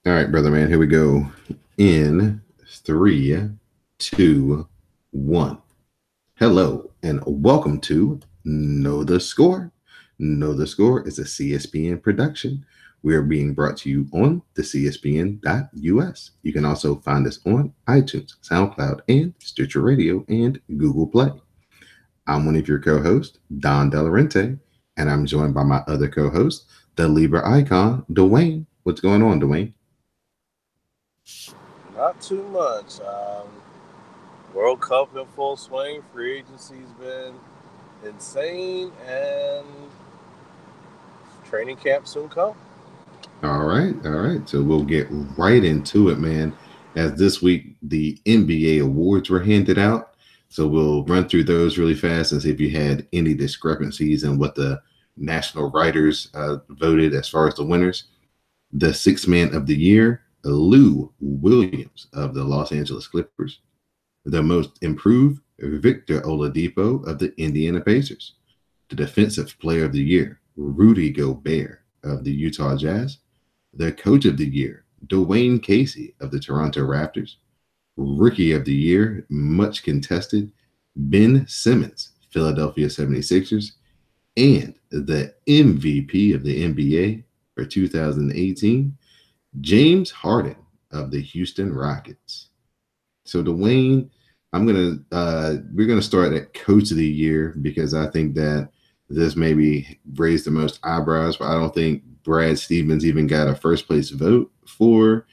All right, brother man, here we go. In three, two, one. Hello, and welcome to Know the Score. Know the Score is a CSPN production. We are being brought to you on the CSPN.us. You can also find us on iTunes, SoundCloud, and Stitcher Radio and Google Play. I'm one of your co hosts, Don Delarente, and I'm joined by my other co host, the Libra icon, Dwayne. What's going on, Dwayne? Not too much. World Cup in full swing. Free agency's been insane, and training camp soon come. All right, all right. So we'll get right into it, man. As this week the NBA awards were handed out, so we'll run through those really fast and see if you had any discrepancies in what the national writers voted as far as the winners. The sixth man of the year, Lou Williams of the Los Angeles Clippers. The most improved, Victor Oladipo of the Indiana Pacers. The defensive player of the year, Rudy Gobert of the Utah Jazz. The coach of the year, Dwayne Casey of the Toronto Raptors. Rookie of the year, much contested, Ben Simmons, Philadelphia 76ers. And the MVP of the NBA for 2018, James Harden of the Houston Rockets. So Dwayne, we're gonna start at coach of the year because I think that this maybe raised the most eyebrows, but I don't think Brad Stevens even got a first place vote for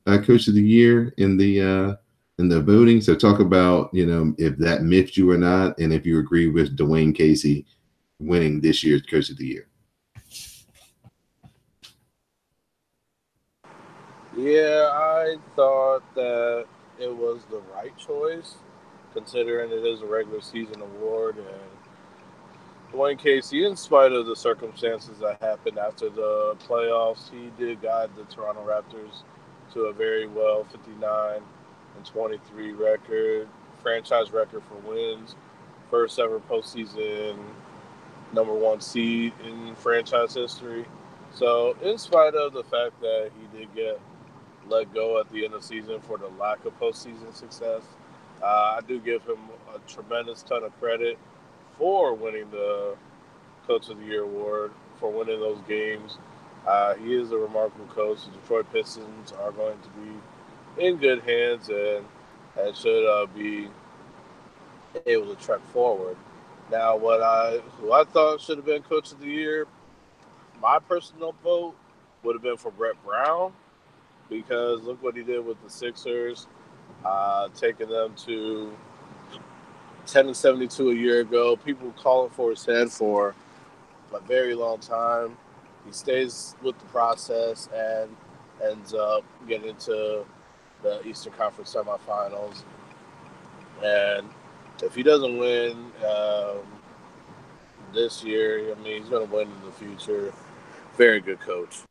coach of the year in the voting. So talk about if that miffed you or not, and if you agree with Dwayne Casey winning this year's coach of the year. Yeah, I thought that it was the right choice, considering it is a regular season award. And Dwayne Casey, in spite of the circumstances that happened after the playoffs, he did guide the Toronto Raptors to a very well 59-23 record, franchise record for wins, first ever postseason number one seed in franchise history. So, in spite of the fact that he did get let go at the end of the season for the lack of postseason success, I do give him a tremendous ton of credit for winning the Coach of the Year award, for winning those games. He is a remarkable coach. The Detroit Pistons are going to be in good hands and should be able to trek forward. Now, who I thought should have been Coach of the Year, my personal vote would have been for Brett Brown, because look what he did with the Sixers, taking them to 10-72 a year ago. People calling for his head for a very long time. He stays with the process and ends up getting to the Eastern Conference semifinals. And if he doesn't win this year, I mean, he's going to win in the future. Very good coach.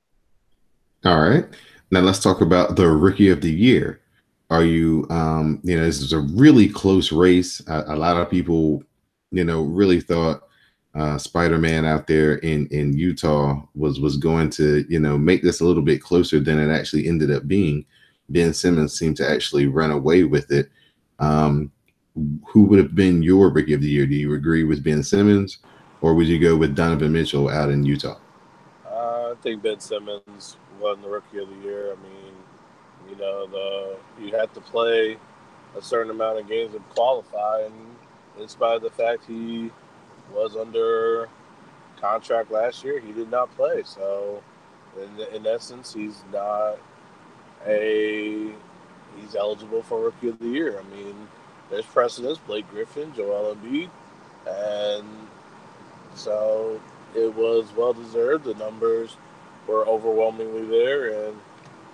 All right. Now let's talk about the rookie of the year. Are you, this is a really close race. A lot of people, really thought Spider Man out there in Utah was going to, make this a little bit closer than it actually ended up being. Ben Simmons seemed to actually run away with it. Um, who would have been your rookie of the year? Do you agree with Ben Simmons, or would you go with Donovan Mitchell out in Utah? I think Ben Simmons won the Rookie of the Year. I mean, you had to play a certain amount of games to qualify, and in spite of the fact he was under contract last year, he did not play. So, in essence, a he's eligible for Rookie of the Year. I mean, there's precedents: Blake Griffin, Joel Embiid, and so it was well deserved. The numbers were overwhelmingly there, and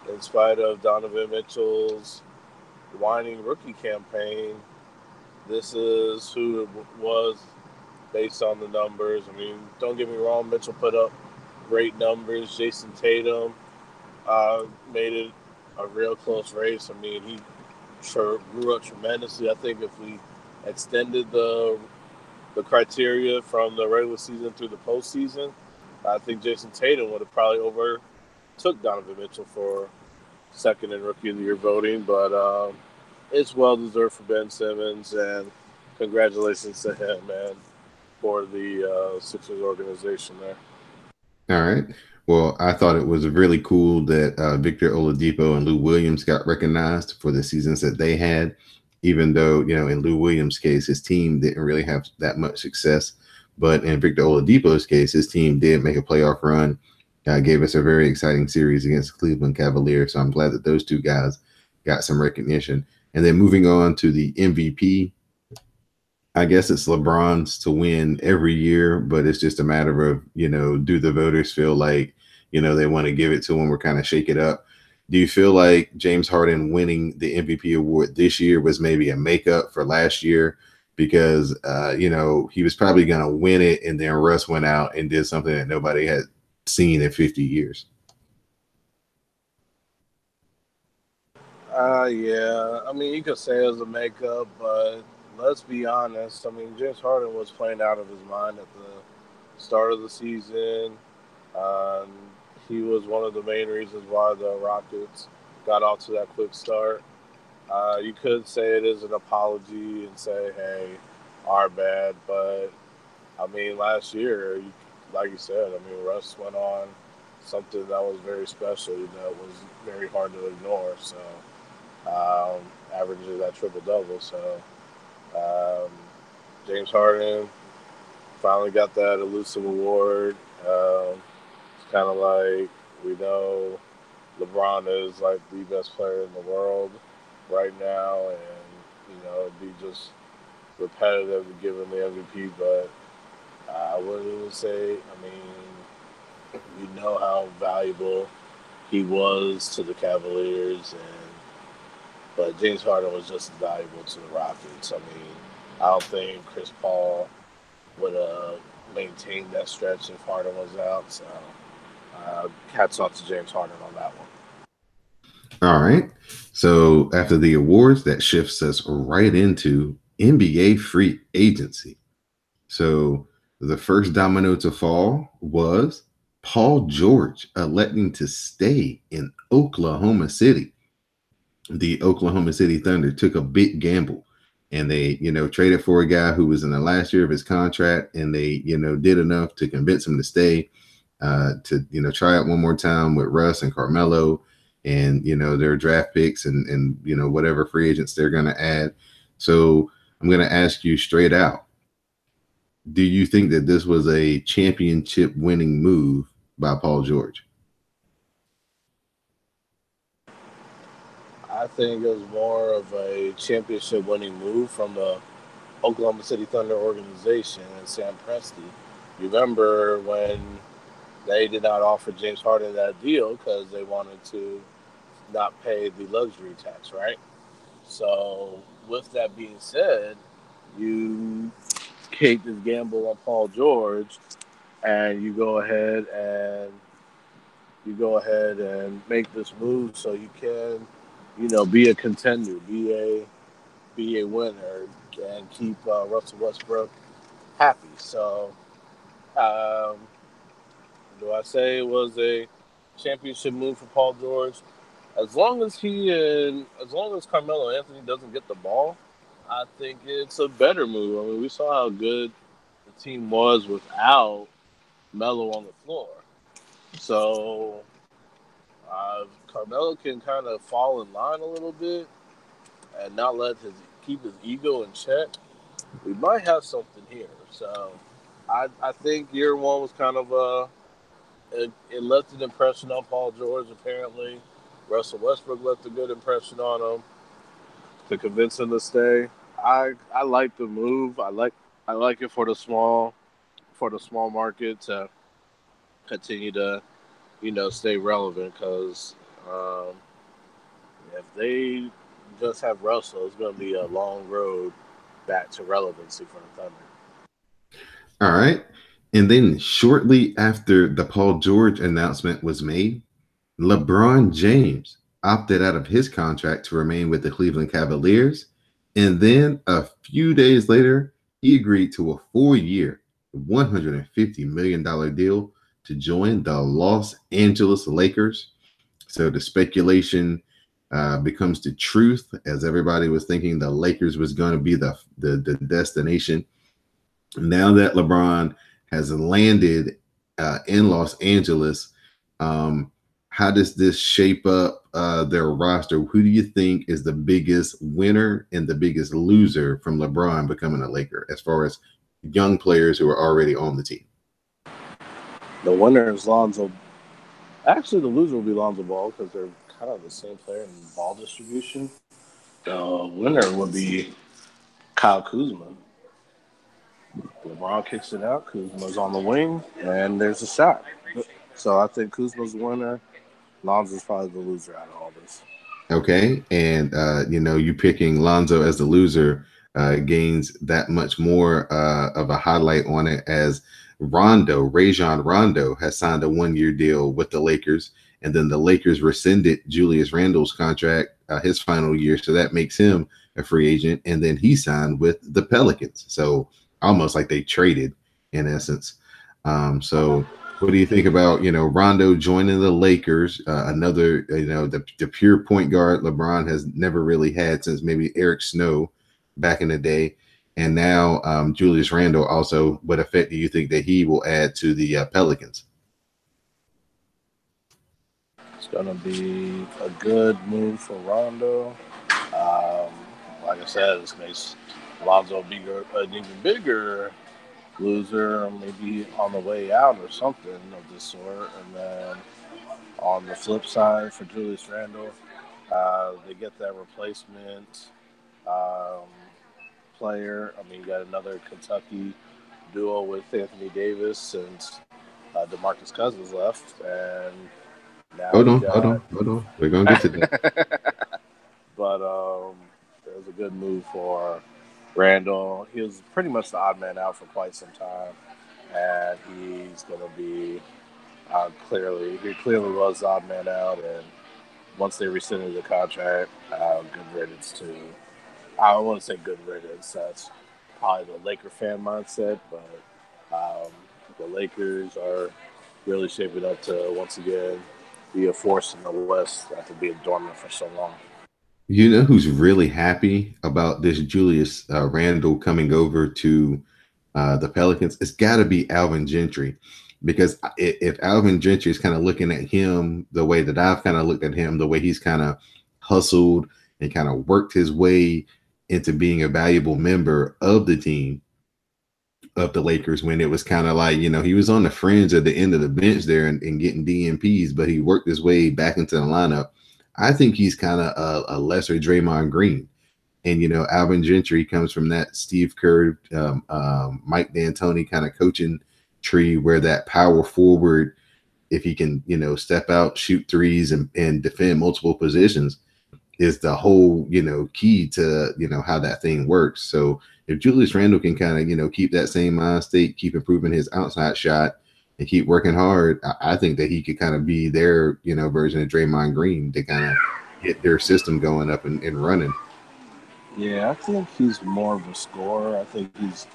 in spite of Donovan Mitchell's whining rookie campaign, this is who it was based on the numbers. I mean, don't get me wrong, Mitchell put up great numbers. Jason Tatum made it a real close race. I mean, he grew up tremendously. I think if we extended the criteria from the regular season through the postseason, I think Jason Tatum would have probably overtook Donovan Mitchell for second in Rookie of the Year voting, but it's well deserved for Ben Simmons, and congratulations to him, man, for the Sixers organization there. All right. Well, I thought it was really cool that Victor Oladipo and Lou Williams got recognized for the seasons that they had, even though, in Lou Williams' case, his team didn't really have that much success. But in Victor Oladipo's case, his team did make a playoff run, gave us a very exciting series against the Cleveland Cavaliers. So I'm glad that those two guys got some recognition. And then moving on to the MVP, I guess it's LeBron's to win every year, but it's just a matter of, do the voters feel like, they want to give it to him or kind of shake it up? Do you feel like James Harden winning the MVP award this year was maybe a makeup for last year? Because, he was probably going to win it, and then Russ went out and did something that nobody had seen in 50 years. Yeah. I mean, you could say it was a makeup, but let's be honest. I mean, James Harden was playing out of his mind at the start of the season. Um, he was one of the main reasons why the Rockets got off to that quick start. You could say it is an apology and say, hey, our bad. But, I mean, last year, like you said, I mean, Russ went on something that was very special that was very hard to ignore. So, averaging that triple double. So, um, James Harden finally got that elusive award. It's kind of like we know LeBron is like the best player in the world right now, and it'd be just repetitive to give him the MVP. But I wouldn't say. I mean, we know how valuable he was to the Cavaliers, and but James Harden was just as valuable to the Rockets. I mean, I don't think Chris Paul would have maintained that stretch if Harden was out. So, hats off to James Harden on that one. All right. So after the awards, that shifts us right into NBA free agency. So the first domino to fall was Paul George electing to stay in Oklahoma City. The Oklahoma City Thunder took a big gamble, and they, traded for a guy who was in the last year of his contract, and they, did enough to convince him to stay, to, try it one more time with Russ and Carmelo and, their draft picks and, whatever free agents they're going to add. So I'm going to ask you straight out, do you think that this was a championship winning move by Paul George? I think it was more of a championship winning move from the Oklahoma City Thunder organization and Sam Presti. You remember when they did not offer James Harden that deal because they wanted to not pay the luxury tax, right? So, with that being said, you take this gamble on Paul George, and you go ahead and make this move so you can, be a contender, be a winner, and keep Russell Westbrook happy. So, um, do I say it was a championship move for Paul George? As long as Carmelo Anthony doesn't get the ball, I think it's a better move. I mean, we saw how good the team was without Melo on the floor. So Carmelo can kind of fall in line a little bit and not let his keep his ego in check. We might have something here. So I think year one was kind of it left an impression on Paul George. Apparently, Russell Westbrook left a good impression on him to convince him to stay. I like the move. I like it for the small market to continue to stay relevant because um, if they just have Russell, it's going to be a long road back to relevancy for the Thunder. All right. And then shortly after the Paul George announcement was made, LeBron James opted out of his contract to remain with the Cleveland Cavaliers. And then a few days later, he agreed to a 4-year, $150 million deal to join the Los Angeles Lakers. So the speculation becomes the truth, as everybody was thinking the Lakers was going to be the destination. Now that LeBron has landed in Los Angeles, um, how does this shape up their roster? Who do you think is the biggest winner and the biggest loser from LeBron becoming a Laker, as far as young players who are already on the team? The winner is Lonzo. Actually, the loser will be Lonzo Ball because they're kind of the same player in ball distribution. The winner would be Kyle Kuzma. LeBron kicks it out. Kuzma's on the wing, and there's a shot. So I think Kuzma's the winner. Lonzo's probably the loser out of all this. Okay, and you picking Lonzo as the loser gains that much more of a highlight on it, as Rajon Rondo has signed a 1-year deal with the Lakers, and then the Lakers rescinded Julius Randle's contract his final year, so that makes him a free agent, and then he signed with the Pelicans, so almost like they traded in essence. So what do you think about, Rondo joining the Lakers? Another, the pure point guard LeBron has never really had since maybe Eric Snow back in the day. And now Julius Randle also, what effect do you think that he will add to the Pelicans? It's going to be a good move for Rondo. Like I said, this makes Lonzo an even bigger loser, maybe on the way out or something of this sort. And then on the flip side for Julius Randle, they get that replacement player. I mean, you got another Kentucky duo with Anthony Davis since DeMarcus Cousins left, and now Hold on. We're gonna get to that. But it was a good move for Randall. He was pretty much the odd man out for quite some time, and he's going to be he clearly was the odd man out. And once they rescinded the contract, good riddance to. I don't want to say good riddance. That's probably the Laker fan mindset, but the Lakers are really shaping up to once again be a force in the West after being dormant for so long. You know who's really happy about this Julius Randle coming over to the Pelicans? It's got to be Alvin Gentry, because if Alvin Gentry is kind of looking at him the way that I've kind of looked at him, the way he's kind of hustled and kind of worked his way into being a valuable member of the team of the Lakers, when it was kind of like, he was on the fringe at the end of the bench there and getting DMPs, but he worked his way back into the lineup. I think he's kind of a lesser Draymond Green. And, Alvin Gentry comes from that Steve Kerr, Mike D'Antoni kind of coaching tree, where that power forward, if he can, step out, shoot threes and defend multiple positions, is the whole, key to, how that thing works. So if Julius Randle can kind of, keep that same mind state, keep improving his outside shot and keep working hard, I think that he could kind of be their, version of Draymond Green to kind of get their system going up and running. Yeah, I think he's more of a scorer. I think he's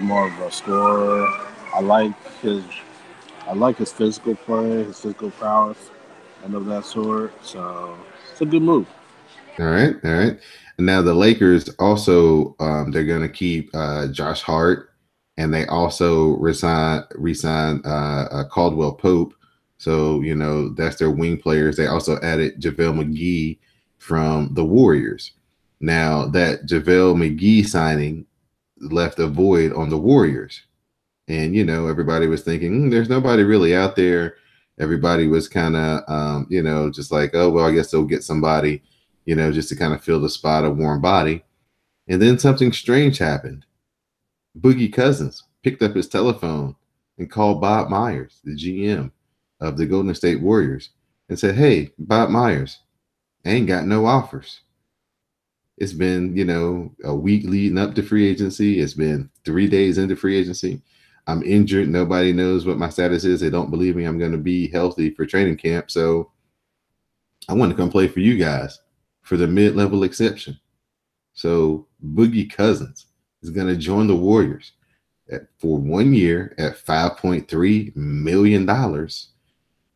more of a scorer. I like his physical play, his physical prowess, and of that sort. So it's a good move. All right. And now the Lakers also, they're going to keep Josh Hart, and they also resign Caldwell Pope. So, that's their wing players. They also added JaVale McGee from the Warriors. Now, that JaVale McGee signing left a void on the Warriors. And, everybody was thinking, there's nobody really out there. Everybody was kind of, just like, oh, well, I guess they'll get somebody, just to kind of fill the spot of warm body. And then something strange happened. Boogie Cousins picked up his telephone and called Bob Myers, the GM of the Golden State Warriors, and said, hey, Bob Myers, I ain't got no offers. It's been, a week leading up to free agency. It's been 3 days into free agency. I'm injured. Nobody knows what my status is. They don't believe me I'm going to be healthy for training camp. So I want to come play for you guys for the mid-level exception. So Boogie Cousins is going to join the Warriors for 1 year at $5.3 million.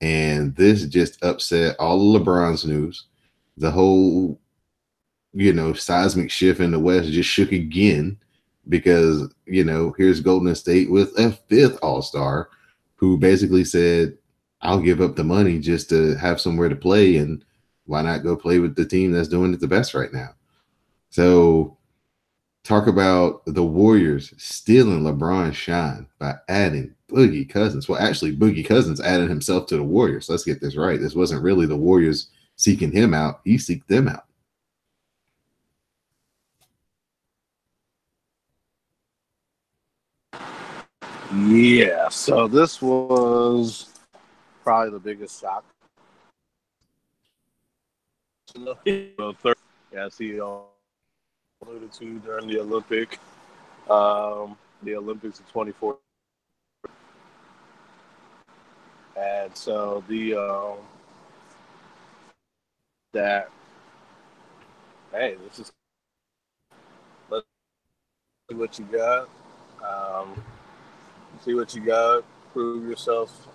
And this just upset all of LeBron's news. The whole, seismic shift in the West just shook again because, here's Golden State with a fifth All-Star who basically said, I'll give up the money just to have somewhere to play. And why not go play with the team that's doing it the best right now? So talk about the Warriors stealing LeBron's shine by adding Boogie Cousins. Well, actually, Boogie Cousins added himself to the Warriors. Let's get this right. This wasn't really the Warriors seeking him out. He seeked them out. Yeah, so this was probably the biggest shock. As he alluded to during the Olympics of 24. And so that, hey, this is, let's see what you got. See what you got. Prove yourself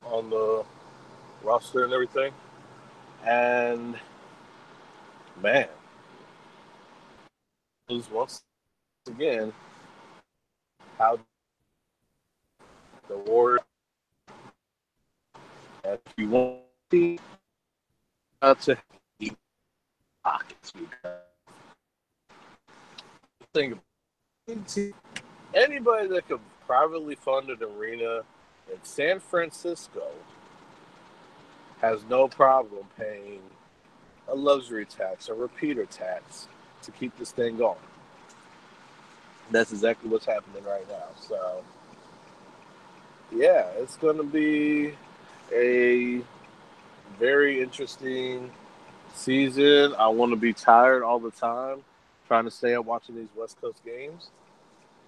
on the roster and everything. And man, once again how the Warriors, if you want to eat pockets, think anybody that could privately fund an arena in San Francisco has no problem paying a luxury tax, a repeater tax to keep this thing going. That's exactly what's happening right now. So, yeah, it's going to be a very interesting season. I want to be tired all the time, trying to stay up watching these West Coast games.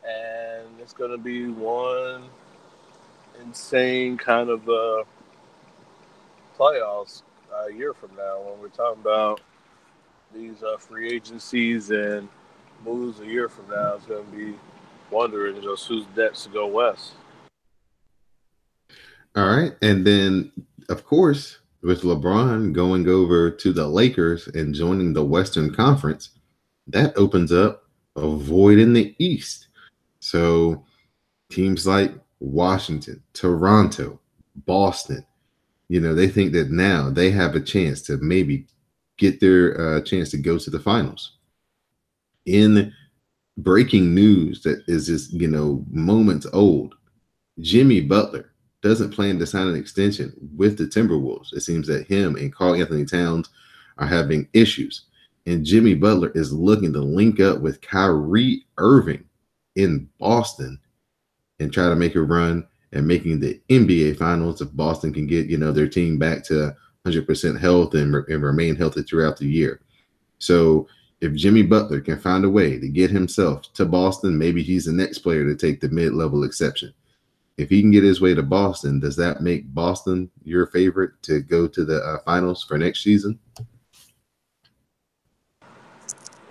And it's going to be one insane kind of playoffs a year from now when we're talking about these free agencies and moves a year from now. It's going to be wondering just who's next to go west. All right. And then, of course, with LeBron going over to the Lakers and joining the Western Conference, that opens up a void in the East. So teams like Washington, Toronto, Boston, they think that now they have a chance to maybe get their chance to go to the finals. In breaking news that is just, moments old, Jimmy Butler doesn't plan to sign an extension with the Timberwolves. It seems that him and Karl-Anthony Towns are having issues. And Jimmy Butler is looking to link up with Kyrie Irving in Boston and try to make a run and making the NBA Finals if Boston can get, their team back to 100% health and remain healthy throughout the year. So if Jimmy Butler can find a way to get himself to Boston, maybe he's the next player to take the mid-level exception. If he can get his way to Boston, does that make Boston your favorite to go to the finals for next season?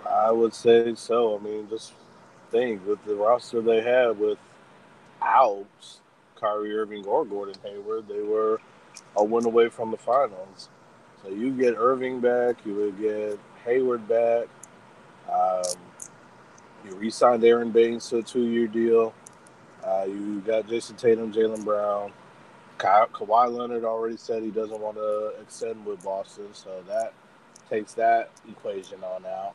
I would say so. I mean, just think with the roster they have without Kyrie Irving or Gordon Hayward, they were a win away from the finals. So you get Irving back, you would get Hayward back. You re-signed Aaron Baines to a 2-year deal. You got Jason Tatum, Jaylen Brown. Kawhi Leonard already said he doesn't want to extend with Boston, so that takes that equation on out.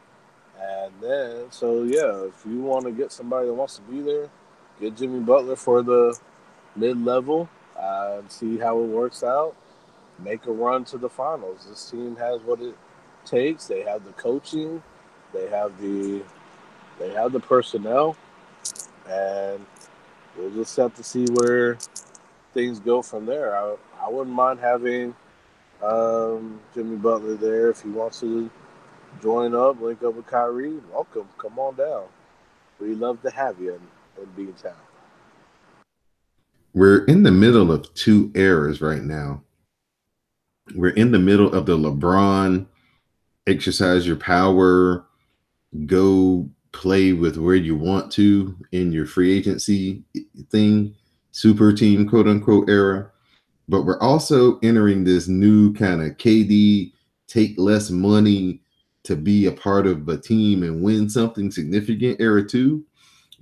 And then, so yeah, if you want to get somebody that wants to be there, get Jimmy Butler for the mid-level and see how it works out. Make a run to the finals. This team has what it takes. They have the coaching. They have the personnel. And we'll just have to see where things go from there. I wouldn't mind having Jimmy Butler there if he wants to join up, link up with Kyrie. Welcome. Come on down. We'd love to have you in B-Town. We're in the middle of two eras right now. We're in the middle of the LeBron exercise your power, go play with where you want to in your free agency thing, super team, quote unquote, era. but we're also entering this new kind of KD take less money to be a part of a team and win something significant era too.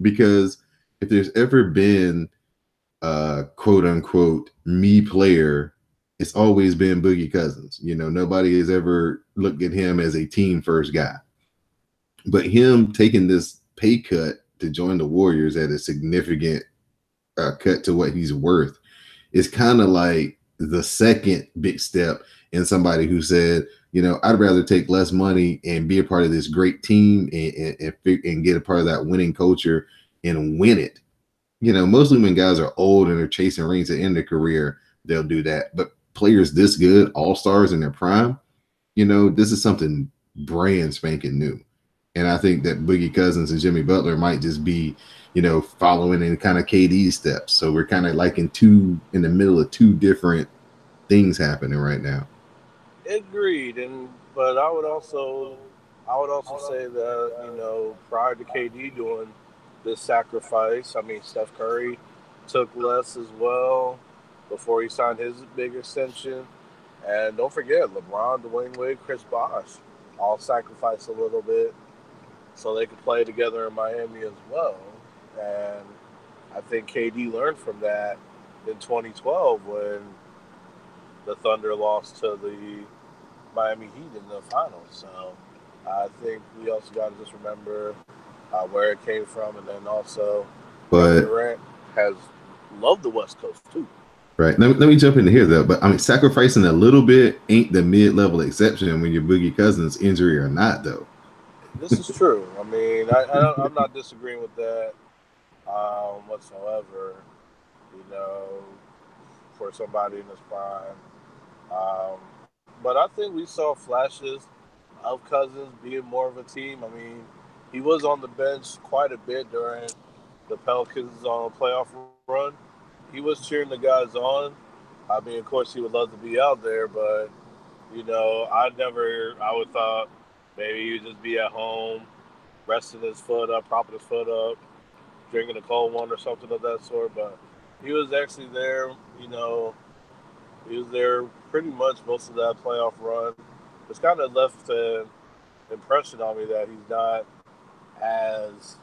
Because if there's ever been a quote unquote me player, it's always been Boogie Cousins. You know, nobody has ever looked at him as a team first guy. But him taking this pay cut to join the Warriors at a significant cut to what he's worth is kind of like the second big step in somebody who said, you know, I'd rather take less money and be a part of this great team and get a part of that winning culture and win it. You know, mostly when guys are old and are chasing rings at the end of their career, they'll do that. But players this good, all stars in their prime, you know, this is something brand spanking new. And I think that Boogie Cousins and Jimmy Butler might just be, you know, following in kind of KD steps. So we're kind of like in the middle of two different things happening right now. Agreed, but I would also say that prior to KD doing this sacrifice, I mean Steph Curry took less as well before he signed his big extension, and don't forget LeBron, Dwayne Wade, Chris Bosh all sacrificed a little bit so they could play together in Miami as well, and I think KD learned from that in 2012 when the Thunder lost to the Miami Heat in the finals. So I think we also got to just remember where it came from, and then also Kevin But Durant has loved the West Coast too. right, let me jump into here though. But I mean, sacrificing a little bit ain't the mid-level exception when you're Boogie Cousins injury or not though. This is true. I mean, I'm not disagreeing with that whatsoever. You know, for somebody in his prime. Um, but I think we saw flashes of Cousins being more of a team. I mean, he was on the bench quite a bit during the Pelicans playoff run. He was cheering the guys on. I mean, of course, he would love to be out there, but I would thought maybe he would just be at home, resting his foot up, propping his foot up, drinking a cold one or something of that sort. But he was actually there. He was there pretty much most of that playoff run. It's kind of left an impression on me that he's not as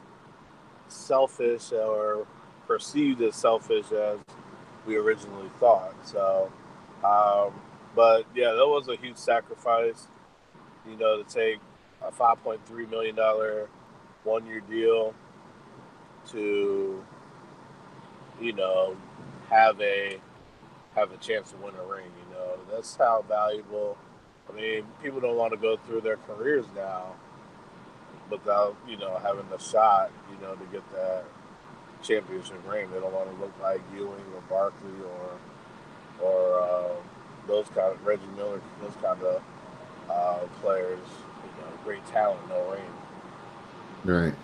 selfish or perceived as selfish as we originally thought. So, um, but yeah, that was a huge sacrifice, to take a $5.3 million 1 year deal to, you know, have a have a chance to win a ring. That's how valuable. I mean, people don't want to go through their careers now without having a shot, to get that championship ring. They don't want to look like Ewing or Barkley or those kind of Reggie Miller, those kind of players. Great talent, no ring. Right.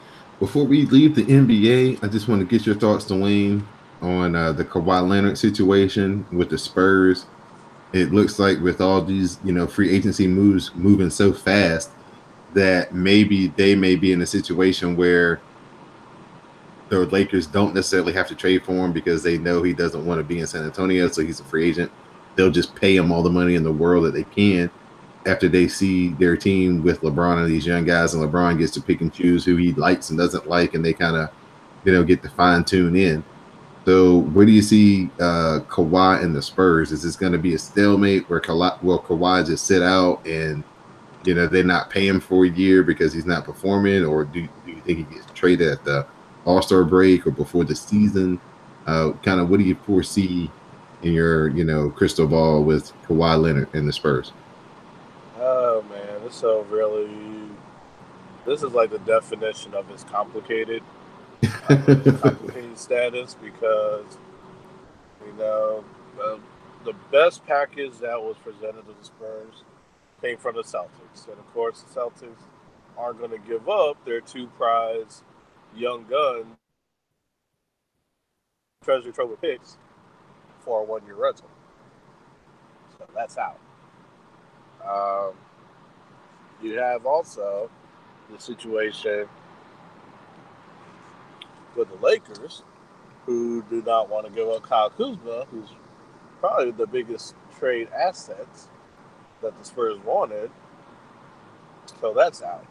Before we leave the NBA, I just want to get your thoughts, Dwayne, on the Kawhi Leonard situation with the Spurs. It looks like with all these, free agency moves moving so fast that maybe they may be in a situation where the Lakers don't necessarily have to trade for him because they know he doesn't want to be in San Antonio, so he's a free agent. They'll just pay him all the money in the world that they can after they see their team with LeBron and these young guys, and LeBron gets to pick and choose who he likes and doesn't like, and they kind of, get to fine tune in. So where do you see Kawhi and the Spurs? Is this going to be a stalemate where Kawhi just sit out and they're not paying him for a year because he's not performing, or do you think he gets traded at the All-Star break or before the season? Kind of what do you foresee in your crystal ball with Kawhi Leonard and the Spurs? Oh man, this is like the definition of his complicated status because you know the, the best package that was presented to the Spurs came from the Celtics, and of course the Celtics aren't going to give up their two prize young guns, treasure trove of picks for a 1 year rental. So that's out. Um, you have also the situation with the Lakers, who do not want to give up Kyle Kuzma, who's probably the biggest trade assets that the Spurs wanted. So that's out.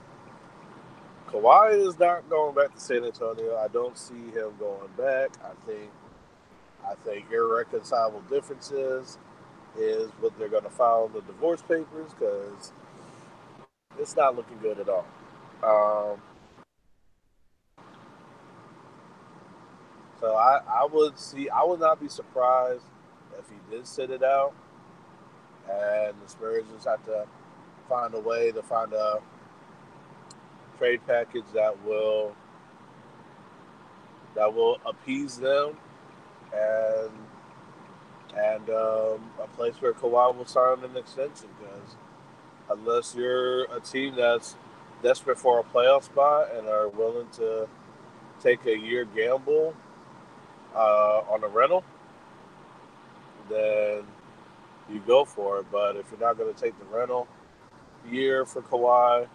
Kawhi is not going back to San Antonio. I don't see him going back. I think irreconcilable differences is what they're going to file in the divorce papers because it's not looking good at all. Um, so I would not be surprised if he did sit it out, and the Spurs just have to find a way to find a trade package that will appease them and a place where Kawhi will sign an extension because unless you're a team that's desperate for a playoff spot and are willing to take a year gamble on a rental, then you go for it. But if you're not going to take the rental year for Kawhi,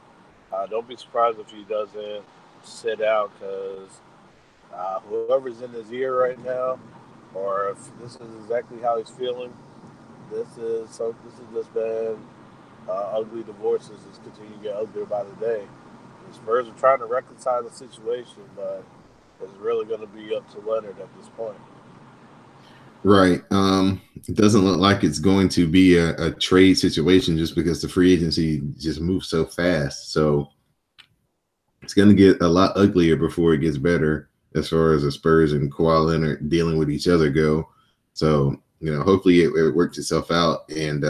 don't be surprised if he doesn't sit out because whoever's in his ear right now, or if this is exactly how he's feeling, this has just been ugly divorces just continue to get uglier by the day. The Spurs are trying to reconcile the situation, but it's really going to be up to Leonard at this point. Right. It doesn't look like it's going to be a trade situation just because the free agency just moves so fast. So it's going to get a lot uglier before it gets better as far as the Spurs and Kawhi Leonard dealing with each other go. So, hopefully it works itself out. And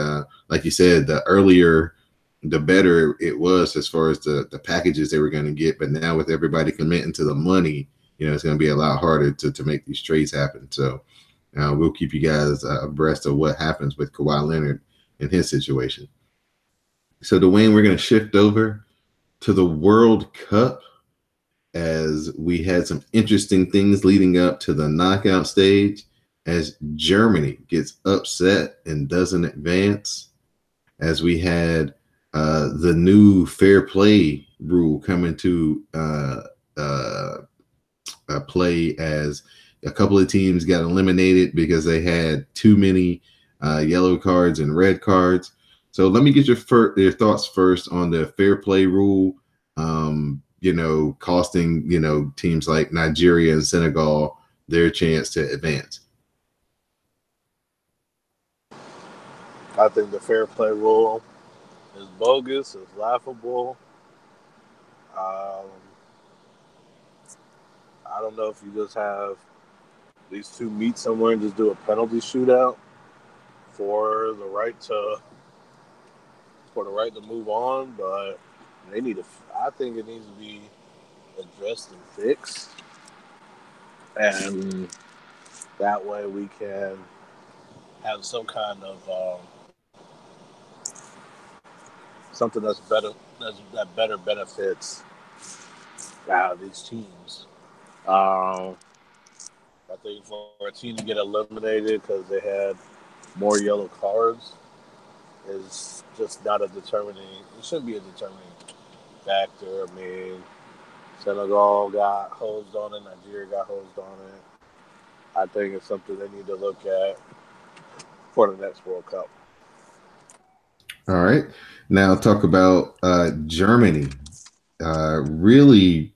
like you said, the earlier, the better it was as far as the packages they were going to get. But now with everybody committing to the money, it's going to be a lot harder to make these trades happen. So we'll keep you guys abreast of what happens with Kawhi Leonard in his situation. So, Dwayne, we're going to shift over to the World Cup as we had some interesting things leading up to the knockout stage as Germany gets upset and doesn't advance, as we had the new fair play rule come into play as a couple of teams got eliminated because they had too many yellow cards and red cards. So let me get your thoughts first on the fair play rule, costing, teams like Nigeria and Senegal their chance to advance. I think the fair play rule is bogus, it's laughable. Um, I don't know if you just have these two meet somewhere and just do a penalty shootout for the right to move on, but I think it needs to be addressed and fixed, and that way we can have some kind of something that's better that better benefits these teams. I think for a team to get eliminated because they had more yellow cards is just not a determining. It shouldn't be a determining factor. I mean, Senegal got hosed on it. Nigeria got hosed on it. I think it's something they need to look at for the next World Cup. All right. Now talk about Germany. Really,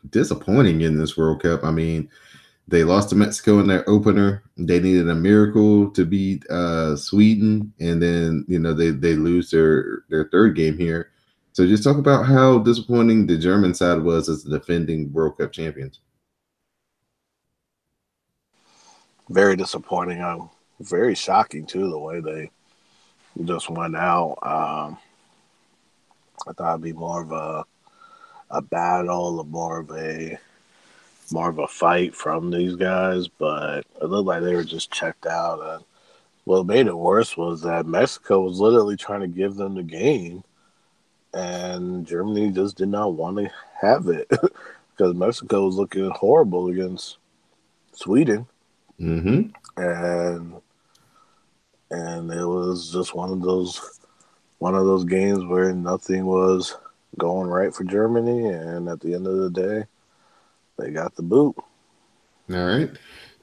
disappointing in this World Cup. I mean, they lost to Mexico in their opener. They needed a miracle to beat Sweden, and then they lose their third game here. So just talk about how disappointing the German side was as the defending World Cup champions. Very disappointing. Very shocking too the way they just went out. I thought it'd be more of a battle, more of a fight from these guys, but it looked like they were just checked out. And what made it worse was that Mexico was literally trying to give them the game, and Germany just did not want to have it because Mexico was looking horrible against Sweden, and it was just one of those games where nothing was going right for Germany, and at the end of the day, they got the boot. All right.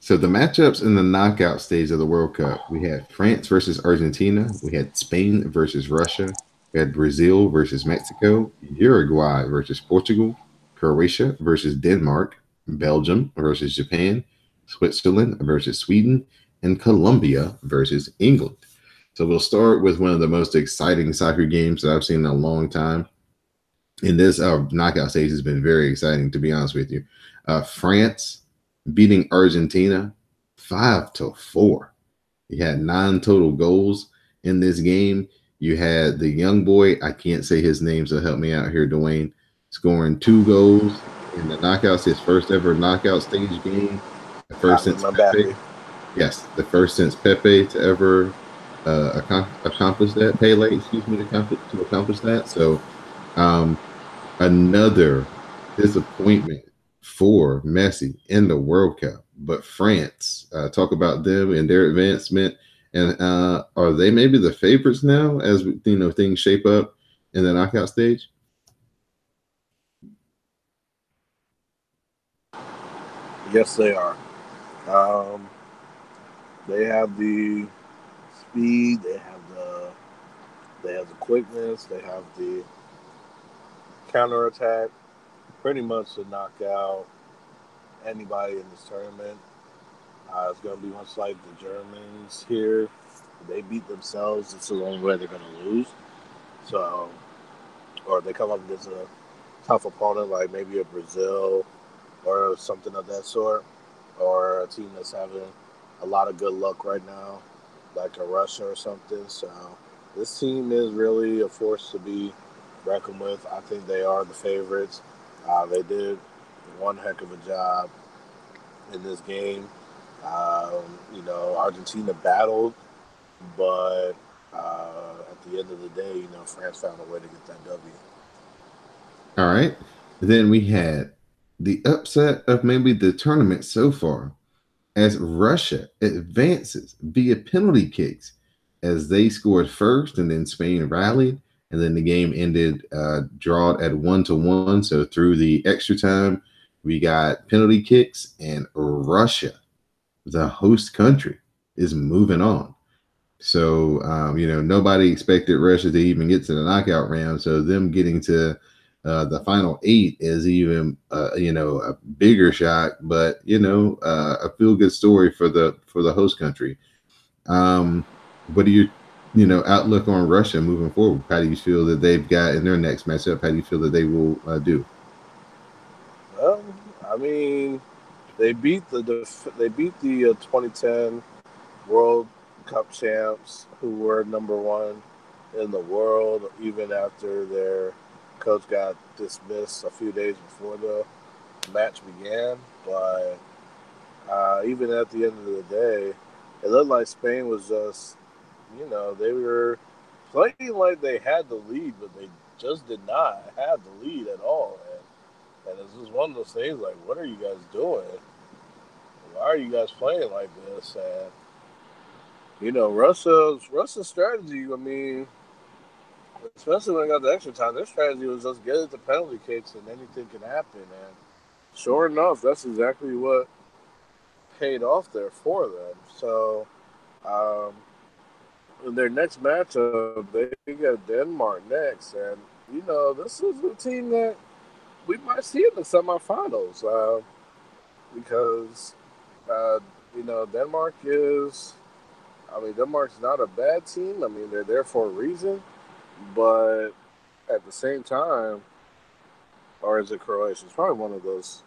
So the matchups in the knockout stage of the World Cup, we had France versus Argentina, we had Spain versus Russia, we had Brazil versus Mexico, Uruguay versus Portugal, Croatia versus Denmark, Belgium versus Japan, Switzerland versus Sweden, and Colombia versus England. So we'll start with one of the most exciting soccer games that I've seen in a long time. In this knockout stage has been very exciting, to be honest with you. France beating Argentina 5-4. You had 9 total goals in this game. You had the young boy, I can't say his name, so help me out here, Dwayne, scoring 2 goals in the knockouts, his first ever knockout stage game. The first since Pepe. Yes, the first since Pepe to ever accomplish that. Pele, excuse me, to accomplish that. So, another disappointment for Messi in the World Cup. But France, talk about them and their advancement. And are they maybe the favorites now as things shape up in the knockout stage? Yes, they are. Um, they have the speed. They have the quickness. They have the counterattack. Pretty much to knock out anybody in this tournament. It's going to be much like the Germans here. They beat themselves. This is the only way they're going to lose. So, or they come up against a tough opponent like maybe a Brazil or something of that sort, or a team that's having a lot of good luck right now, like a Russia or something. So, this team is really a force to be reckoned with. I think they are the favorites. They did one heck of a job in this game. Argentina battled, but at the end of the day, France found a way to get that W. All right. Then we had the upset of maybe the tournament so far as Russia advances via penalty kicks as they scored first and then Spain rallied. And then the game ended drawn at 1-1. So through the extra time, we got penalty kicks, and Russia, the host country, is moving on. So, nobody expected Russia to even get to the knockout round. So, them getting to the final 8 is even, a bigger shock. But a feel good story for the host country. What are your outlook on Russia moving forward? How do you feel that they've got in their next matchup? How do you feel that they will do? Well, I mean, they beat the 2010 World Cup champs, who were number one in the world, even after their coach got dismissed a few days before the match began. But even at the end of the day, it looked like Spain was just, they were playing like they had the lead, but they just did not have the lead at all. And it's just one of those things like, what are you guys doing? Why are you guys playing like this? And Russia's strategy. I mean, especially when they got the extra time, their strategy was just get it to penalty kicks and anything can happen. And sure enough, that's exactly what paid off there for them. So, um, in their next matchup, they got Denmark next, and this is a team that we might see in the semifinals because Denmark is. I mean, Denmark's not a bad team. I mean, they're there for a reason, but at the same time, or is it Croatia? It's probably one of those.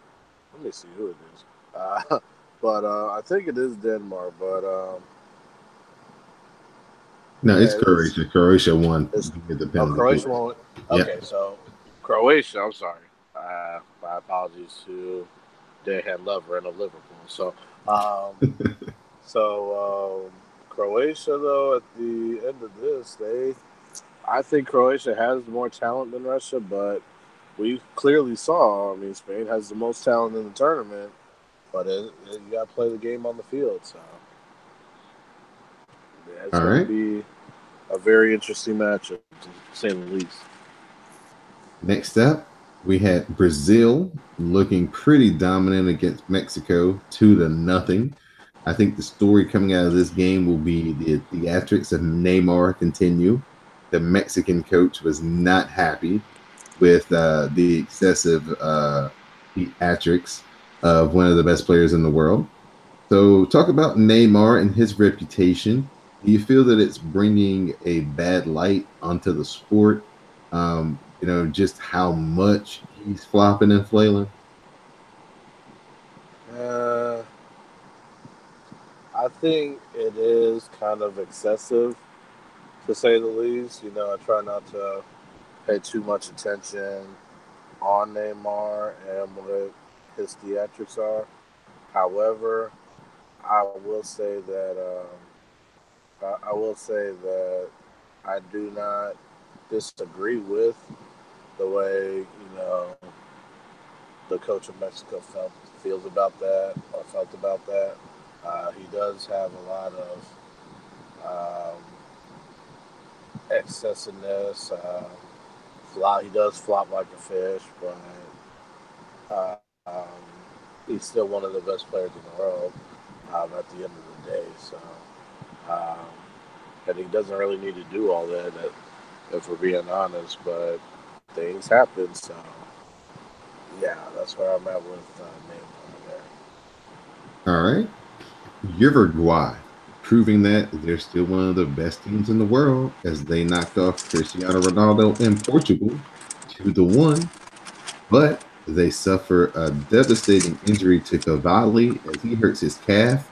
Let me see who it is. But I think it is Denmark. But No, it's yeah, Croatia. Croatia won the penalty kick. Croatia won. Okay, Yep. so Croatia. I'm sorry. My apologies to Deadhead Lover and of Liverpool. Um, Croatia though, at the end of this, I think Croatia has more talent than Russia, but we clearly saw. I mean, Spain has the most talent in the tournament, but you got to play the game on the field. So yeah, it's All going to right. be a very interesting matchup, to say the least. Next up, We had Brazil looking pretty dominant against Mexico, 2-0. I think the story coming out of this game will be the theatrics of Neymar continue. The Mexican coach was not happy with the excessive theatrics of one of the best players in the world. So, talk about Neymar and his reputation. Do you feel that it's bringing a bad light onto the sport? Just how much he's flopping and flailing. Uh, I think it is kind of excessive, to say the least. I try not to pay too much attention on Neymar and what his theatrics are. However, I will say that I will say that I do not disagree with the way the coach of Mexico feels about that or felt about that. He does have a lot of excessiveness. He does flop like a fish, but he's still one of the best players in the world at the end of the day. So, um, and he doesn't really need to do all that, if we're being honest. But things happen, so yeah, that's where I'm at with Neymar there. All right. Uruguay, proving that they're still one of the best teams in the world as they knocked off Cristiano Ronaldo in Portugal 2-1. But they suffer a devastating injury to Cavalli as he hurts his calf,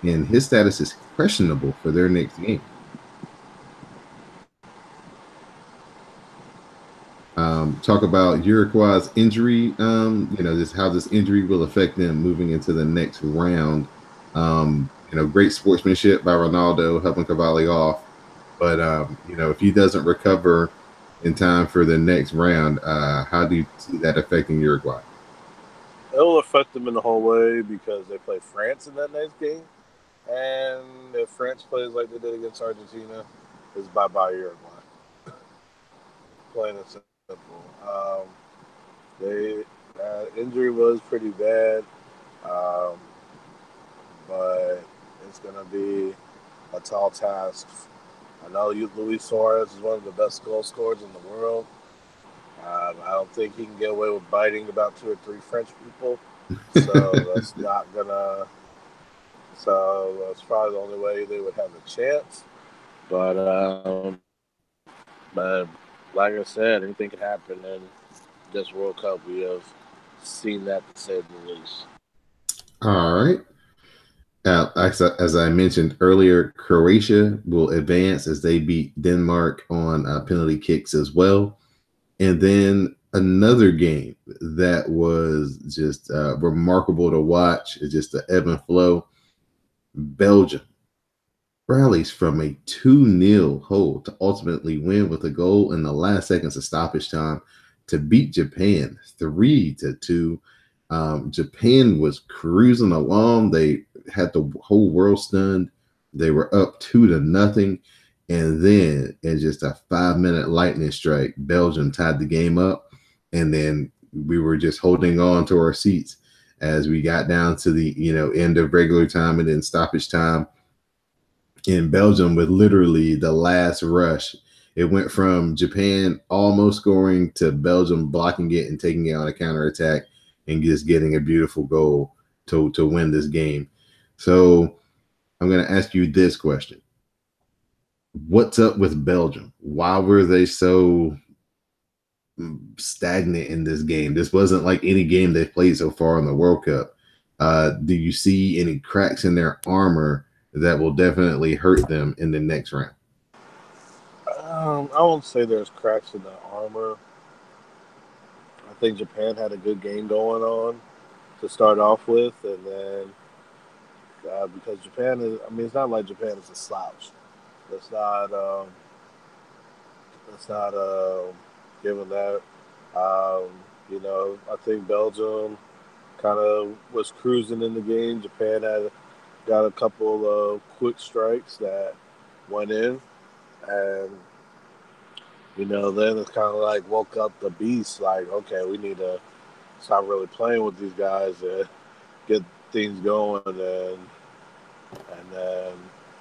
and his status is questionable for their next game. Talk about Uruguay's injury. Just how this injury will affect them moving into the next round. Great sportsmanship by Ronaldo helping Cavalli off, but if he doesn't recover in time for the next round, how do you see that affecting Uruguay? It will affect them in the whole way because they play France in that next game, and if France plays like they did against Argentina, it's bye bye Uruguay. Plain and simple. They injury was pretty bad, um, but it's going to be a tall task. I know Luis Suarez is one of the best goal scorers in the world. I don't think he can get away with biting about two or three French people. So that's not gonna. So that's probably the only way they would have a chance. But but like I said, anything could happen in this World Cup. We have seen that to say the least. All right. As I mentioned earlier, Croatia will advance as they beat Denmark on penalty kicks as well. And then another game that was just remarkable to watch is just the ebb and flow. Belgium rallies from a 2-0 hold to ultimately win with a goal in the last seconds of stoppage time to beat Japan 3-2. Japan was cruising along. They had the whole world stunned. They were up 2-0. And then in just a 5-minute lightning strike, Belgium tied the game up. And then we were just holding on to our seats as we got down to the end of regular time and then stoppage time in Belgium with literally the last rush. It went from Japan almost scoring to Belgium blocking it and taking it on a counterattack and just getting a beautiful goal to win this game. So I'm going to ask you this question. What's up with Belgium? Why were they so stagnant in this game? This wasn't like any game they've played so far in the World Cup. Do you see any cracks in their armor that will definitely hurt them in the next round? I won't say there's cracks in the armor. I think Japan had a good game going on to start off with, and then because Japan is, I mean, it's not like Japan is a slouch. Let's not, let's not given that. Um, I think Belgium kind of was cruising in the game. Japan had got a couple of quick strikes that went in, and then it's kind of like woke up the beast. Like, okay, we need to stop really playing with these guys and get things going. And then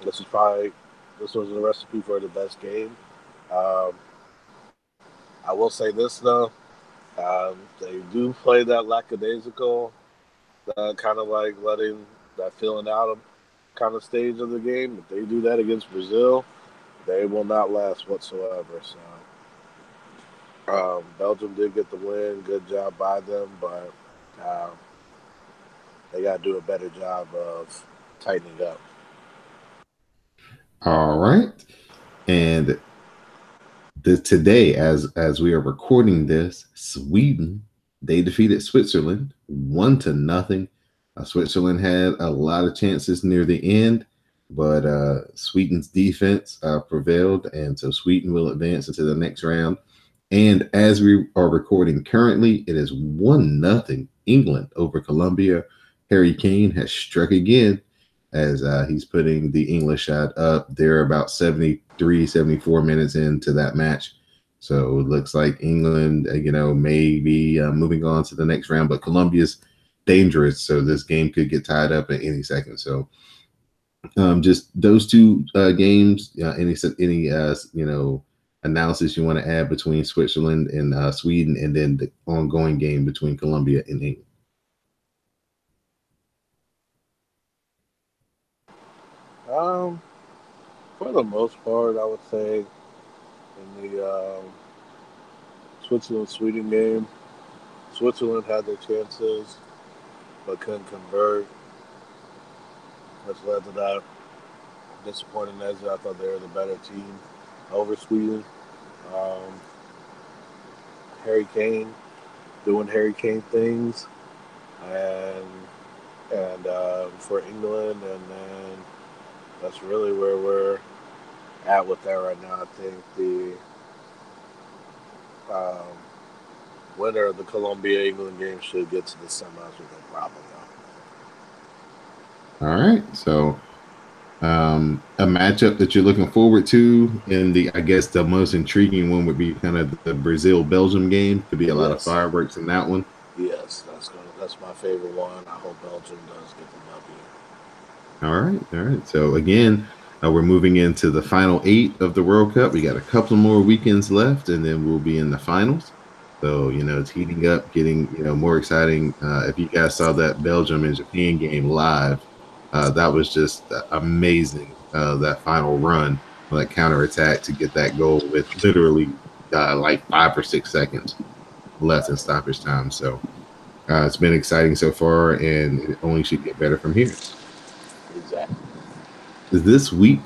this is probably this was the recipe for the best game. Um, I will say this though, they do play that lackadaisical, kind of like letting that feeling out of kind of stage of the game. If they do that against Brazil, they will not last whatsoever. So Belgium did get the win. Good job by them, but um, they got to do a better job of tightening up. All right. And today, as we are recording this, Sweden, they defeated Switzerland 1-0. Switzerland had a lot of chances near the end, but Sweden's defense prevailed, and so Sweden will advance into the next round. And as we are recording currently, it is 1-0 England over Colombia. Harry Kane has struck again as he's putting the English side up. They're about 73, 74 minutes into that match. So it looks like England, may be moving on to the next round, but Colombia's dangerous. So this game could get tied up at any second. So just those two games, any analysis you want to add between Switzerland and Sweden, and then the ongoing game between Colombia and England? For the most part, I would say in the Switzerland-Sweden game, Switzerland had their chances but couldn't convert, which led to that disappointing exit. I thought they were the better team over Sweden. Um, Harry Kane doing Harry Kane things, and for England, and then that's really where we're at with that right now. I think the um, winner of the Colombia England game should get to the semis with no problem. All right. So a matchup that you're looking forward to, and I guess the most intriguing one would be kind of the Brazil-Belgium game. Could be a lot of fireworks in that one. Yes, that's my favorite one. I hope Belgium does get the W. All right. So again, we're moving into the final 8 of the World Cup. We got a couple more weekends left, and then we'll be in the finals. So, it's heating up, getting, more exciting. If you guys saw that Belgium and Japan game live, that was just amazing, that final run, that counterattack to get that goal with literally like 5 or 6 seconds left in stoppage time. So it's been exciting so far, and it only should get better from here. Exactly. This week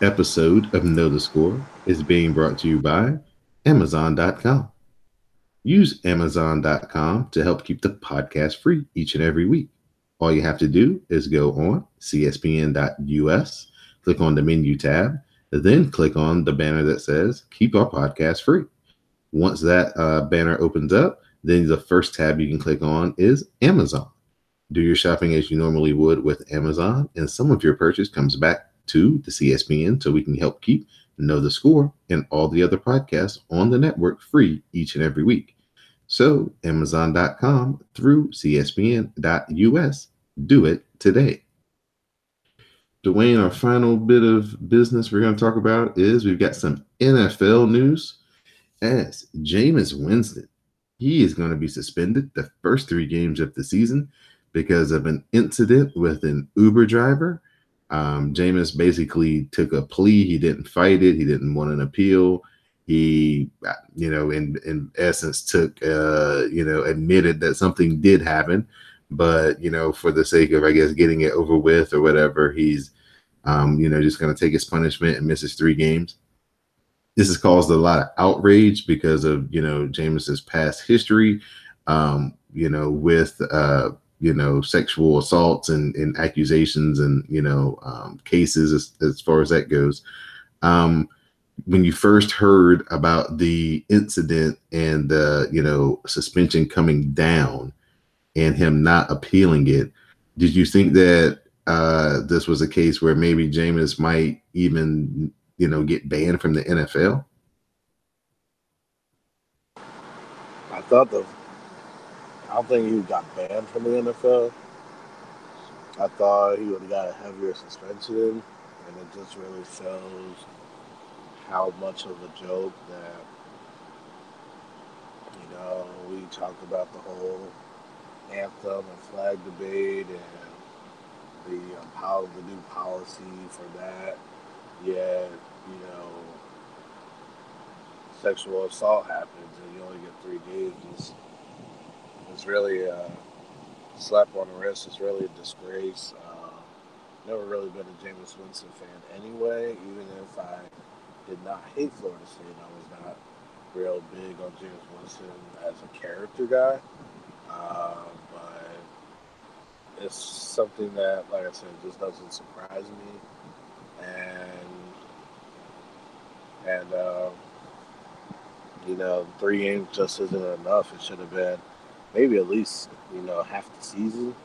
episode of Know the Score is being brought to you by Amazon.com. Use Amazon.com to help keep the podcast free each and every week. All you have to do is go on CSPN.us, click on the menu tab, then click on the banner that says Keep Our Podcast Free. Once that banner opens up, then the first tab you can click on is Amazon. Do your shopping as you normally would with Amazon, and some of your purchase comes back to the CSPN so we can help keep Know the Score and all the other podcasts on the network free each and every week. So Amazon.com through CSPN.us. Do it today. Dwayne, our final bit of business we're going to talk about is we've got some NFL news. As Jameis Winston, he is going to be suspended the first 3 games of the season because of an incident with an Uber driver. Jameis basically took a plea. He didn't fight it. He didn't want an appeal. He, in essence took, admitted that something did happen, but, for the sake of, I guess, getting it over with or whatever, he's, just going to take his punishment and miss his 3 games. This has caused a lot of outrage because of, Jameis's past history, with, sexual assaults and accusations and, cases as far as that goes. When you first heard about the incident and the, suspension coming down and him not appealing it, did you think that this was a case where maybe Jameis might even, get banned from the NFL? thought the I don't think he got banned from the NFL. I thought he would have got a heavier suspension, and it just really shows how much of a joke that we talked about the whole anthem and flag debate and the new policy for that. Yet, sexual assault happens and you only get 3 days. It's really a slap on the wrist. It's really a disgrace. Never really been a Jameis Winston fan anyway. Even if I did not hate Florida State, I was not real big on Jameis Winston as a character guy. But it's something that, like I said, just doesn't surprise me. And 3 games just isn't enough. It should have been maybe at least half the season.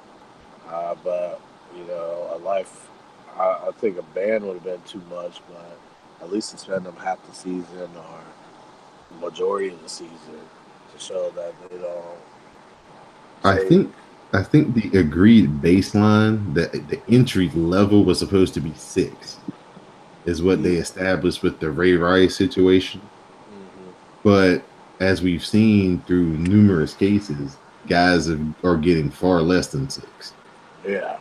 But I think a ban would have been too much. But at least suspend them half the season or majority of the season to show that they don't. I think the agreed baseline that the entry level was supposed to be 6 is what they established with the Ray Rice situation. Mm-hmm. But as we've seen through numerous cases, guys are getting far less than 6. Yeah.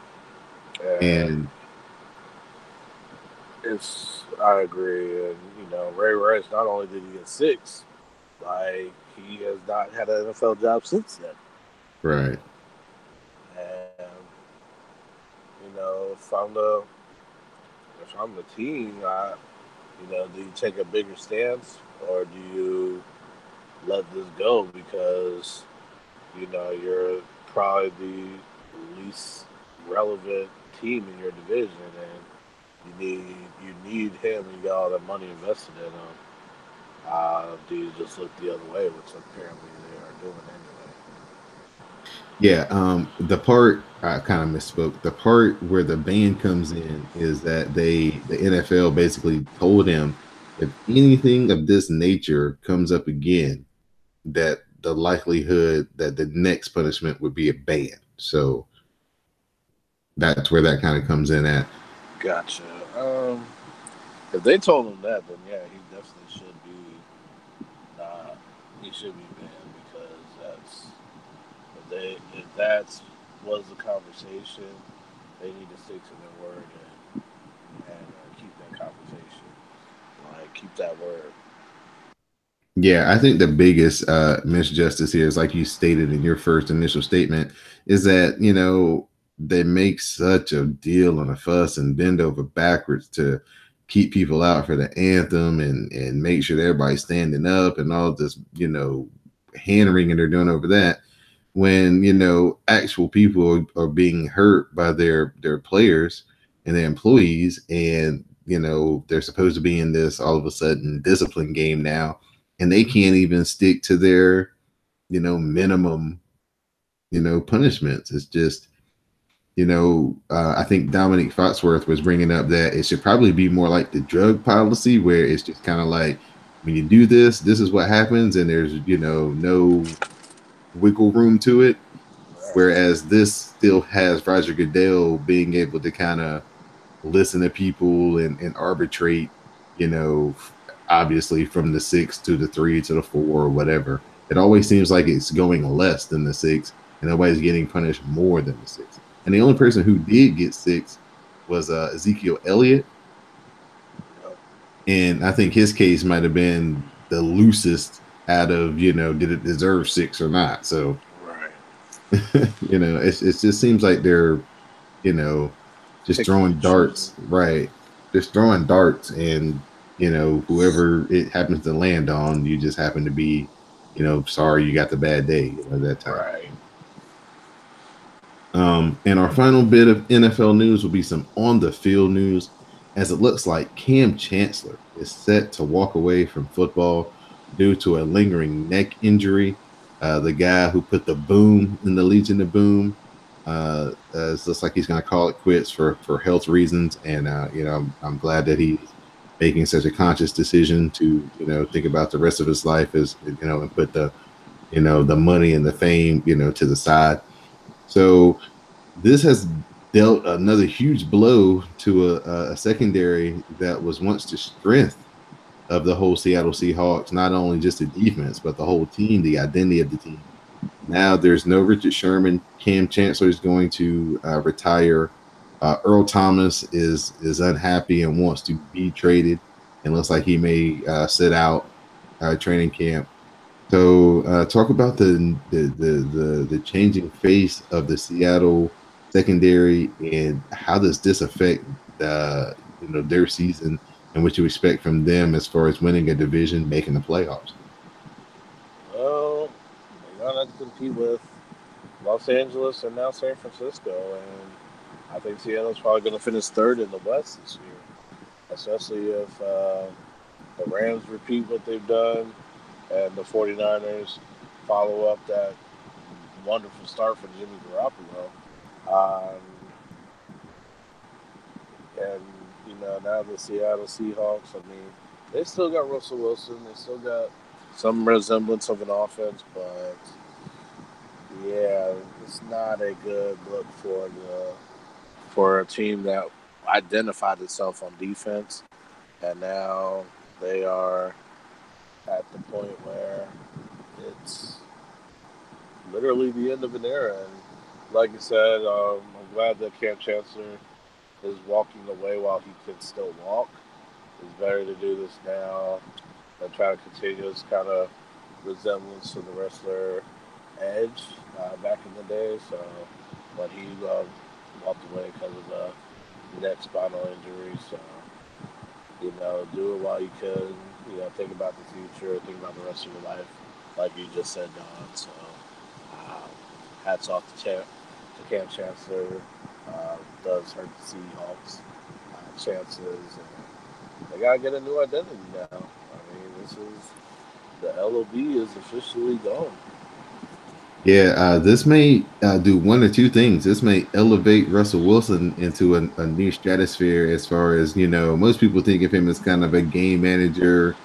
And I agree. And, Ray Rice, not only did he get 6, he has not had an NFL job since then. Right. And, if I'm the team, do you take a bigger stance or do you let this go because, you're probably the least relevant team in your division and you need him and you got all that money invested in him. Do you just look the other way, which apparently they are doing anyway? Yeah, the part I kind of misspoke. The part where the ban comes in is that the NFL basically told him if anything of this nature comes up again, that the likelihood that the next punishment would be a ban. So that's where that kind of comes in at. Gotcha. If they told him that, then yeah, he definitely should be. He should be banned because if that was the conversation, they need to stick to their word and keep that conversation. Keep that word. Yeah, I think the biggest misjustice here is, like you stated in your first initial statement, is that they make such a deal and a fuss and bend over backwards to keep people out for the anthem and make sure that everybody's standing up and all this hand wringing they're doing over that, when actual people are being hurt by their players and their employees, and they're supposed to be in this all of a sudden discipline game now, and they can't even stick to their minimum punishments. It's just I think Dominic Foxworth was bringing up that it should probably be more like the drug policy, where it's just kind of like, when you do this is what happens, and there's no wiggle room to it. Whereas this still has Roger Goodell being able to kind of listen to people and arbitrate, obviously from the 6 to the 3 to the 4 or whatever. It always seems like it's going less than the 6, and nobody's getting punished more than the 6. And the only person who did get 6 was Ezekiel Elliott. And I think his case might have been the loosest out of, did it deserve 6 or not? So, it just seems like they're, just throwing darts, right? Just throwing darts, and, whoever it happens to land on, you just happen to be, sorry you got the bad day, that time. Right. And our final bit of NFL news will be some on the field news, as it looks like Cam Chancellor is set to walk away from football due to a lingering neck injury. The guy who put the boom in the Legion of Boom, it looks like he's going to call it quits for health reasons. And, I'm glad that he's making such a conscious decision to, think about the rest of his life and put the the money and the fame, to the side. So this has dealt another huge blow to a secondary that was once the strength of the whole Seattle Seahawks, not only just the defense, but the whole team, the identity of the team. Now there's no Richard Sherman. Cam Chancellor is going to retire. Earl Thomas is unhappy and wants to be traded, and looks like he may sit out training camp. So talk about the changing face of the Seattle secondary, and how does this affect their season and what you expect from them as far as winning a division, making the playoffs. Well, they're gonna have to compete with Los Angeles and now San Francisco, and I think Seattle's probably going to finish third in the West this year, especially if the Rams repeat what they've done and the 49ers follow up that wonderful start for Jimmy Garoppolo. Um, and, now the Seattle Seahawks, I mean, they still got Russell Wilson. They still got some resemblance of an offense, but yeah, it's not a good look for a team that identified itself on defense, and now they are at the point where it's literally the end of an era. And like you said, I'm glad that Cam Chancellor is walking away while he can still walk. It's better to do this now than try to continue this kind of resemblance to the wrestler Edge back in the day. So, but he walked away because of the neck spinal injury. So, do it while you can. Think about the future, think about the rest of your life, like you just said, Don. So, um, hats off to Cam Chancellor. Does hurt the Seahawks chances, and they gotta get a new identity now. I mean, the LOB is officially gone. Yeah, this may do one or two things. This may elevate Russell Wilson into a new stratosphere as far as, most people think of him as kind of a game manager,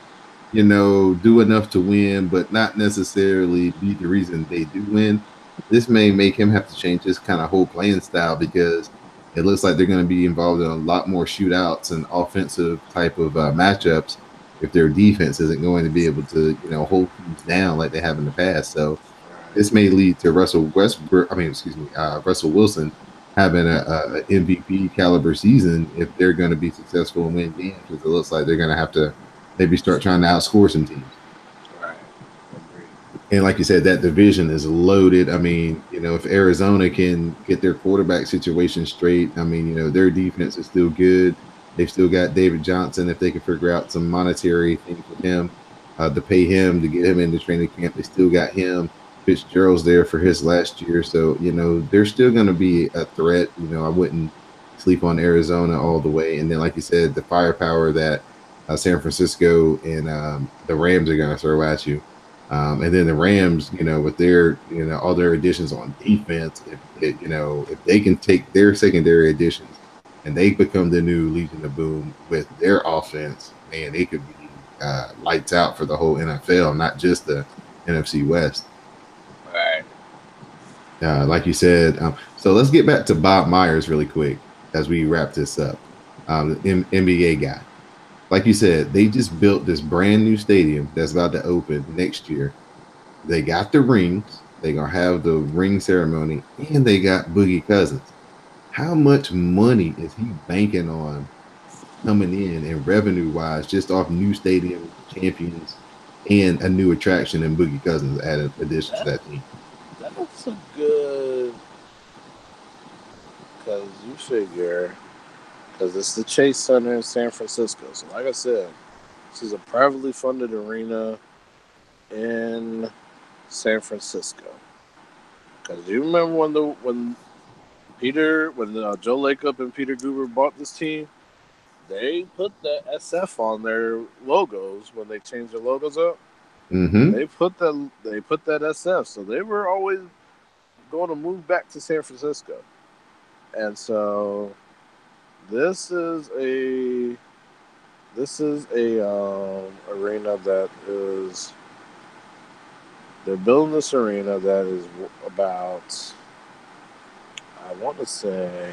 do enough to win, but not necessarily be the reason they do win. This may make him have to change his kind of whole playing style, because it looks like they're going to be involved in a lot more shootouts and offensive type of matchups if their defense isn't going to be able to, hold teams down like they have in the past. So this may lead to Russell Wilson having a MVP caliber season if they're going to be successful and win games, because it looks like they're going to have to maybe start trying to outscore some teams. Right. And like you said, that division is loaded. I mean, if Arizona can get their quarterback situation straight, I mean, their defense is still good. They've still got David Johnson. If they can figure out some monetary things with him to pay him to get him into training camp, they still got him. Fitzgerald's there for his last year. So, they're still going to be a threat. I wouldn't sleep on Arizona all the way. And then, like you said, the firepower that San Francisco and the Rams are going to throw at you. And then the Rams, with their, all their additions on defense, if they can take their secondary additions and they become the new Legion of Boom with their offense, man, they could be lights out for the whole NFL, not just the NFC West. Right. Like you said, so let's get back to Bob Myers really quick as we wrap this up. The NBA guy. Like you said, they just built this brand new stadium that's about to open next year. They got the rings. They're going to have the ring ceremony, and they got Boogie Cousins. How much money is he banking on coming in and revenue-wise just off new stadium champions and a new attraction in Boogie Cousins added addition to that team? That's a good, because you figure, because it's the Chase Center in San Francisco. So, like I said, this is a privately funded arena in San Francisco. Because you remember when Joe Lacob and Peter Guber bought this team, they put the SF on their logos when they changed their logos up. Mm-hmm. They put that SF, so they were always going to move back to San Francisco, and so this is a arena they're building this arena that is about, I want to say,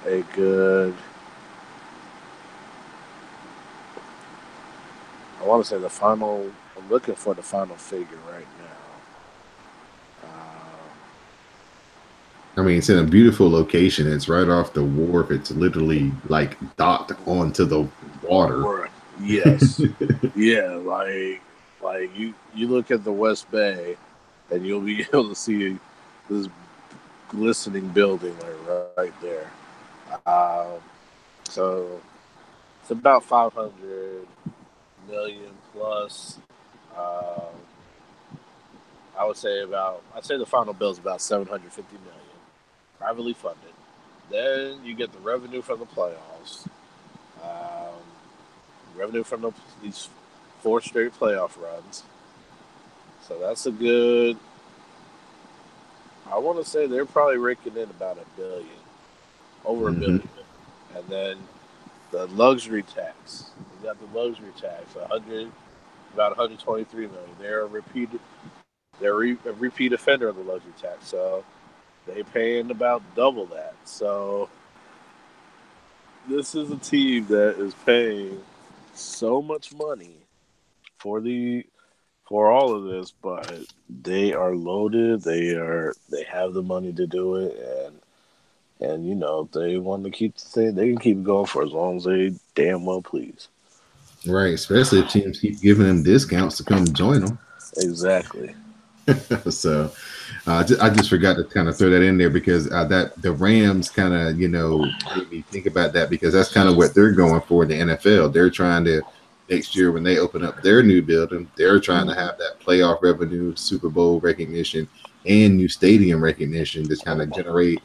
a good. I want to say the final. I'm looking for the final figure right now. I mean, it's in a beautiful location. It's right off the wharf. It's literally like docked onto the water. Right. Yes. Yeah. Like you look at the West Bay, and you'll be able to see this glistening building like right there. Um, so it's about 500 million plus. Um, I'd say the final bill is about 750 million, privately funded. Then you get the revenue from the playoffs, um, revenue from these four straight playoff runs. So that's a good. I want to say they're probably raking in about a billion, over a billion, and then the luxury tax. You got the luxury tax, about 123 million. They're a repeat offender of the luxury tax, so they paying about double that. So this is a team that is paying so much money for all of this, but they are loaded. They have the money to do it, and they want to keep the thing. They can keep going for as long as they damn well please. Right, especially if teams keep giving them discounts to come join them. Exactly. So I just forgot to kind of throw that in there because that the Rams kind of made me think about that because that's kind of what they're going for in the NFL. They're trying to next year when they open up their new building, they're trying to have that playoff revenue, Super Bowl recognition, and new stadium recognition to kind of generate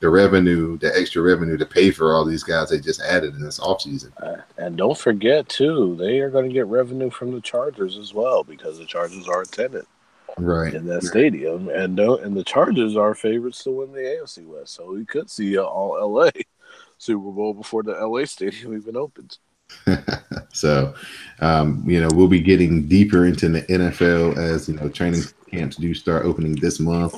the revenue, the extra revenue to pay for all these guys they just added in this offseason. And don't forget too, they are going to get revenue from the Chargers as well because the Chargers are a tenant. Right in that stadium, and the Chargers are favorites to win the AFC West, so we could see an all LA Super Bowl before the LA stadium even opens. So, we'll be getting deeper into the NFL as training camps do start opening this month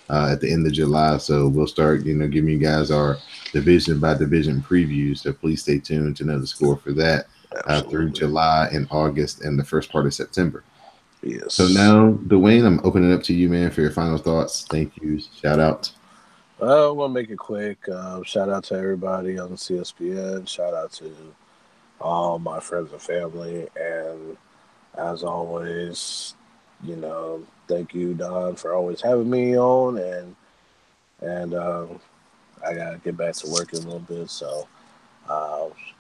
at the end of July. So we'll start giving you guys our division by division previews. So please stay tuned to know the score for that through July and August and the first part of September. Yes. So now, Dwayne, I'm opening it up to you, man, for your final thoughts. Thank you. Shout out. I want to make it quick. Shout out to everybody on the CSPN. Shout out to all my friends and family. And as always, thank you, Don, for always having me on. And I got to get back to working a little bit. So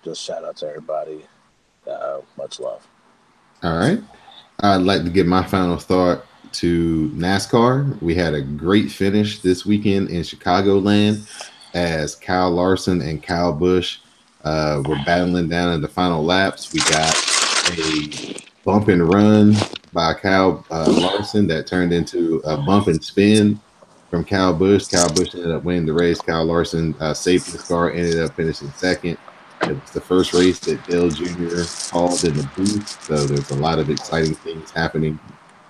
just shout out to everybody. Much love. All right. I'd like to give my final thought to NASCAR. We had a great finish this weekend in Chicagoland as Kyle Larson and Kyle Busch were battling down in the final laps. We got a bump and run by Kyle Larson that turned into a bump and spin from Kyle Busch. Kyle Busch ended up winning the race. Kyle Larson saved his car, ended up finishing second. It was the first race that Dale Jr. called in the booth, so there's a lot of exciting things happening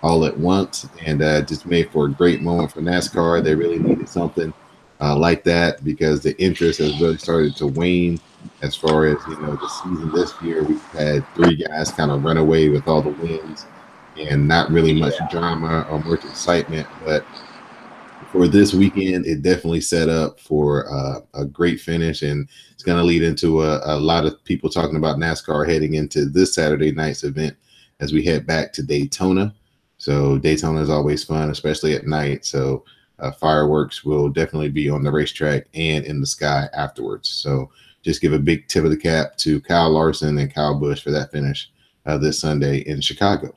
all at once, and just made for a great moment for NASCAR. They really needed something like that because the interest has really started to wane as far as the season this year. We've had three guys kind of run away with all the wins, and not really much drama or much excitement, but for this weekend, it definitely set up for a great finish, and it's going to lead into a lot of people talking about NASCAR heading into this Saturday night's event as we head back to Daytona. So Daytona is always fun, especially at night. So fireworks will definitely be on the racetrack and in the sky afterwards. So just give a big tip of the cap to Kyle Larson and Kyle Busch for that finish this Sunday in Chicago.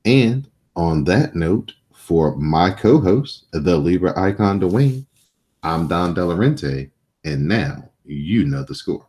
And on that note, for my co-host, the Libra icon Dwayne, I'm Don Delarente, and now you know the score.